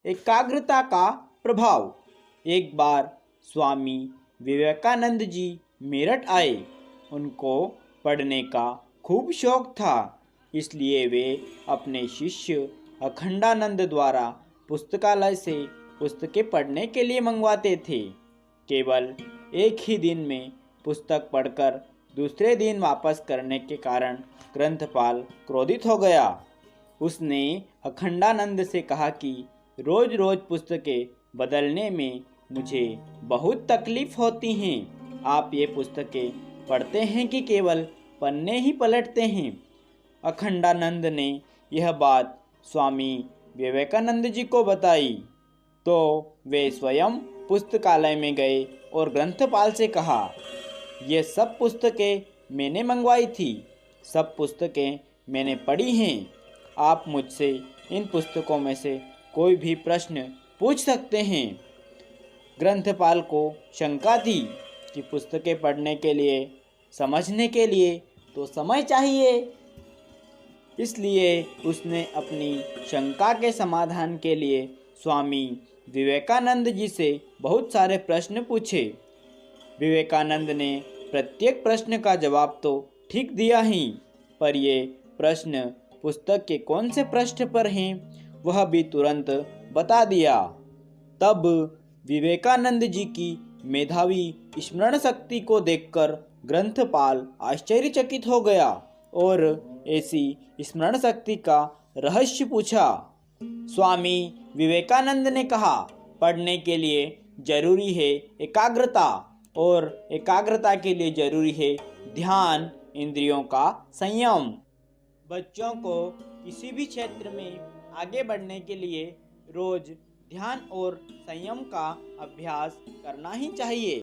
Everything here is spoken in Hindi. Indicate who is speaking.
Speaker 1: एकाग्रता का प्रभाव। एक बार स्वामी विवेकानंद जी मेरठ आए। उनको पढ़ने का खूब शौक था, इसलिए वे अपने शिष्य अखंडानंद द्वारा पुस्तकालय से पुस्तकें पढ़ने के लिए मंगवाते थे। केवल एक ही दिन में पुस्तक पढ़कर दूसरे दिन वापस करने के कारण ग्रंथपाल क्रोधित हो गया। उसने अखंडानंद से कहा कि रोज रोज पुस्तकें बदलने में मुझे बहुत तकलीफ होती हैं। आप ये पुस्तकें पढ़ते हैं कि केवल पन्ने ही पलटते हैं। अखंडानंद ने यह बात स्वामी विवेकानंद जी को बताई तो वे स्वयं पुस्तकालय में गए और ग्रंथपाल से कहा, ये सब पुस्तकें मैंने मंगवाई थी, सब पुस्तकें मैंने पढ़ी हैं। आप मुझसे इन पुस्तकों में से कोई भी प्रश्न पूछ सकते हैं। ग्रंथपाल को शंका थी कि पुस्तकें पढ़ने के लिए, समझने के लिए तो समय चाहिए, इसलिए उसने अपनी शंका के समाधान के लिए स्वामी विवेकानंद जी से बहुत सारे प्रश्न पूछे। विवेकानंद ने प्रत्येक प्रश्न का जवाब तो ठीक दिया ही, पर ये प्रश्न पुस्तक के कौन से पृष्ठ पर हैं वह भी तुरंत बता दिया। तब विवेकानंद जी की मेधावी स्मरण शक्ति को देखकर ग्रंथपाल आश्चर्यचकित हो गया और ऐसी स्मरण शक्ति का रहस्य पूछा। स्वामी विवेकानंद ने कहा, पढ़ने के लिए जरूरी है एकाग्रता, और एकाग्रता के लिए जरूरी है ध्यान, इंद्रियों का संयम। बच्चों को किसी भी क्षेत्र में आगे बढ़ने के लिए रोज ध्यान और संयम का अभ्यास करना ही चाहिए।